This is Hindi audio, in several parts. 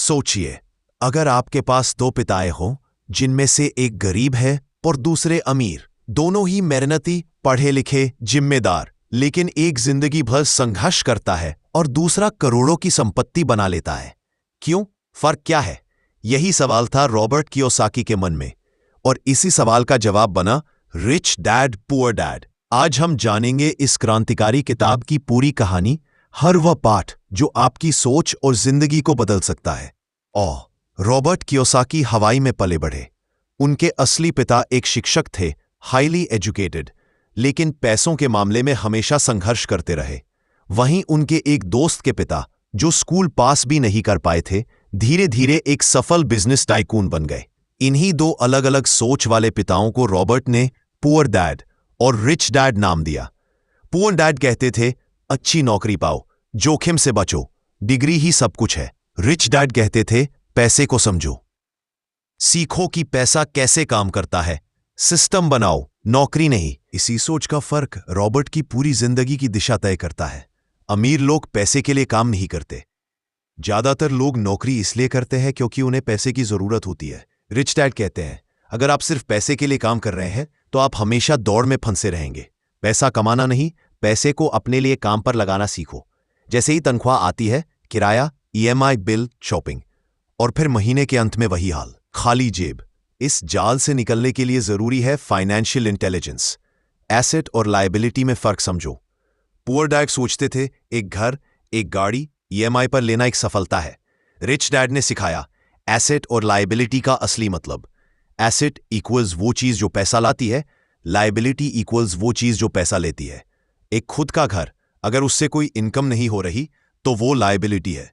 सोचिए, अगर आपके पास दो पिताएं हों जिनमें से एक गरीब है और दूसरे अमीर, दोनों ही मेहनती, पढ़े लिखे, जिम्मेदार, लेकिन एक जिंदगी भर संघर्ष करता है और दूसरा करोड़ों की संपत्ति बना लेता है। क्यों? फर्क क्या है? यही सवाल था रॉबर्ट कियोसाकी के मन में, और इसी सवाल का जवाब बना रिच डैड पुअर डैड। आज हम जानेंगे इस क्रांतिकारी किताब की पूरी कहानी, हर वह पाठ जो आपकी सोच और जिंदगी को बदल सकता है। रॉबर्ट कियोसाकी हवाई में पले बढ़े। उनके असली पिता एक शिक्षक थे, हाईली एजुकेटेड, लेकिन पैसों के मामले में हमेशा संघर्ष करते रहे। वहीं उनके एक दोस्त के पिता, जो स्कूल पास भी नहीं कर पाए थे, धीरे धीरे एक सफल बिजनेस टाइकून बन गए। इन्हीं दो अलग अलग सोच वाले पिताओं को रॉबर्ट ने पुअर डैड और रिच डैड नाम दिया। पुअर डैड कहते थे, अच्छी नौकरी पाओ, जोखिम से बचो, डिग्री ही सब कुछ है। रिच डैड कहते थे, पैसे को समझो, सीखो कि पैसा कैसे काम करता है, सिस्टम बनाओ, नौकरी नहीं। इसी सोच का फर्क रॉबर्ट की पूरी जिंदगी की दिशा तय करता है। अमीर लोग पैसे के लिए काम नहीं करते। ज्यादातर लोग नौकरी इसलिए करते हैं क्योंकि उन्हें पैसे की जरूरत होती है। रिच डैड कहते हैं, अगर आप सिर्फ पैसे के लिए काम कर रहे हैं तो आप हमेशा दौड़ में फंसे रहेंगे। पैसा कमाना नहीं, पैसे को अपने लिए काम पर लगाना सीखो। जैसे ही तनख्वाह आती है, किराया, ईएमआई, बिल, शॉपिंग, और फिर महीने के अंत में वही हाल, खाली जेब। इस जाल से निकलने के लिए जरूरी है फाइनेंशियल इंटेलिजेंस। एसेट और लायबिलिटी में फर्क समझो। पुअर डैड सोचते थे, एक घर, एक गाड़ी ईएमआई पर लेना एक सफलता है। रिच डैड ने सिखाया एसेट और लायबिलिटी का असली मतलब। एसेट इक्वल्स वो चीज जो पैसा लाती है, लायबिलिटी इक्वल्स वो चीज जो पैसा लेती है। एक खुद का घर, अगर उससे कोई इनकम नहीं हो रही तो वो लायबिलिटी है।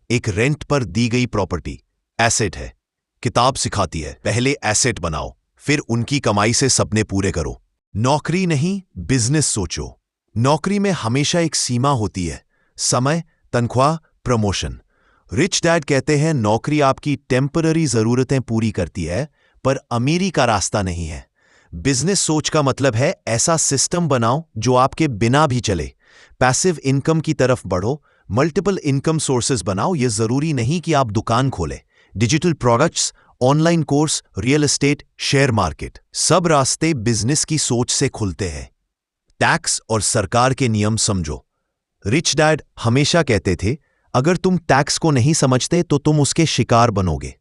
एक रेंट पर दी गई प्रॉपर्टी एसेट है। किताब सिखाती है, पहले एसेट बनाओ, फिर उनकी कमाई से सपने पूरे करो। नौकरी नहीं, बिजनेस सोचो। नौकरी में हमेशा एक सीमा होती है, समय, तनख्वाह, प्रमोशन। रिच डैड कहते हैं, नौकरी आपकी टेम्पररी जरूरतें पूरी करती है, पर अमीरी का रास्ता नहीं है। बिजनेस सोच का मतलब है, ऐसा सिस्टम बनाओ जो आपके बिना भी चले। पैसिव इनकम की तरफ बढ़ो, मल्टीपल इनकम सोर्सेज बनाओ। यह जरूरी नहीं कि आप दुकान खोलें। Digital products, online course, real estate, share market, सब रास्ते बिजनेस की सोच से खुलते हैं। टैक्स और सरकार के नियम समझो। रिच डैड हमेशा कहते थे, अगर तुम टैक्स को नहीं समझते तो तुम उसके शिकार बनोगे।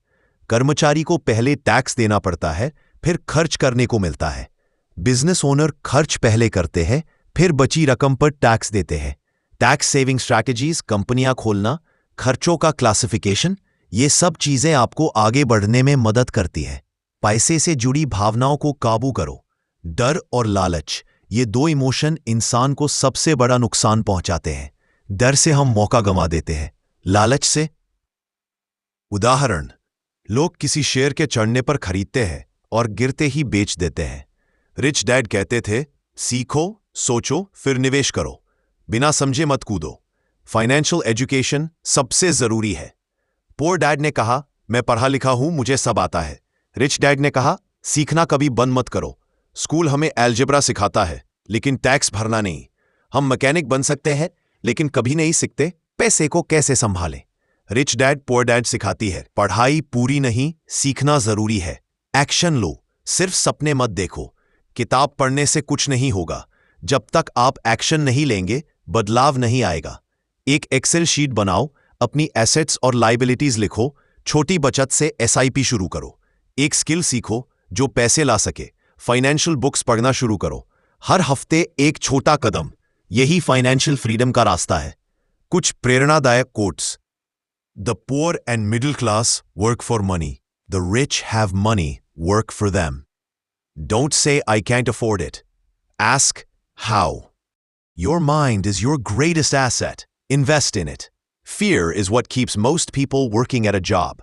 कर्मचारी को पहले टैक्स देना पड़ता है, फिर खर्च करने को मिलता है। बिजनेस ओनर खर्च पहले करते हैं, फिर बची रकम पर टैक्स देते हैं। टैक्स सेविंग स्ट्रैटेजीज, कंपनियां खोलना, खर्चों का क्लासिफिकेशन, ये सब चीजें आपको आगे बढ़ने में मदद करती हैं। पैसे से जुड़ी भावनाओं को काबू करो। डर और लालच, ये दो इमोशन इंसान को सबसे बड़ा नुकसान पहुंचाते हैं। डर से हम मौका गंवा देते हैं, लालच से। उदाहरण, लोग किसी शेयर के चढ़ने पर खरीदते हैं और गिरते ही बेच देते हैं। रिच डैड कहते थे, सीखो, सोचो, फिर निवेश करो, बिना समझे मत कूदो। फाइनेंशियल एजुकेशन सबसे जरूरी है। पुअर डैड ने कहा, मैं पढ़ा लिखा हूं, मुझे सब आता है। रिच डैड ने कहा, सीखना कभी बंद मत करो। स्कूल हमें अलजेब्रा सिखाता है, लेकिन टैक्स भरना नहीं। हम मैकेनिक बन सकते हैं, लेकिन कभी नहीं सीखते पैसे को कैसे संभालें। रिच डैड पुअर डैड सिखाती है, पढ़ाई पूरी नहीं, सीखना जरूरी है। एक्शन लो, सिर्फ सपने मत देखो। किताब पढ़ने से कुछ नहीं होगा। जब तक आप एक्शन नहीं लेंगे, बदलाव नहीं आएगा। एक एक्सेल शीट बनाओ, अपनी एसेट्स और लायबिलिटीज लिखो, छोटी बचत से एसआईपी शुरू करो। एक स्किल सीखो जो पैसे ला सके, फाइनेंशियल बुक्स पढ़ना शुरू करो। हर हफ्ते एक छोटा कदम, यही फाइनेंशियल फ्रीडम का रास्ता है। कुछ प्रेरणादायक quotes. The poor and middle class work for money, the rich have money work for them. Don't say I can't afford it, ask how. Your mind is your greatest asset, invest in it. Fear is what keeps most people working at a job.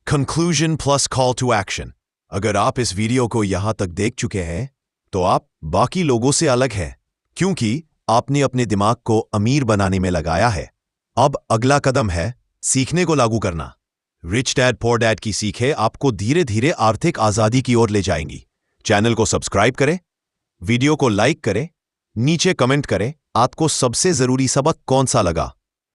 Conclusion plus call to action. अगर आप इस वीडियो को यहां तक देख चुके हैं तो आप बाकी लोगों से अलग हैं, क्योंकि आपने अपने दिमाग को अमीर बनाने में लगाया है। अब अगला कदम है सीखने को लागू करना। रिच डैड पुअर डैड की सीखें आपको धीरे धीरे आर्थिक आजादी की ओर ले जाएंगी। चैनल को सब्सक्राइब करें, वीडियो को लाइक करें, नीचे कमेंट करें आपको सबसे जरूरी सबक कौन सा लगा।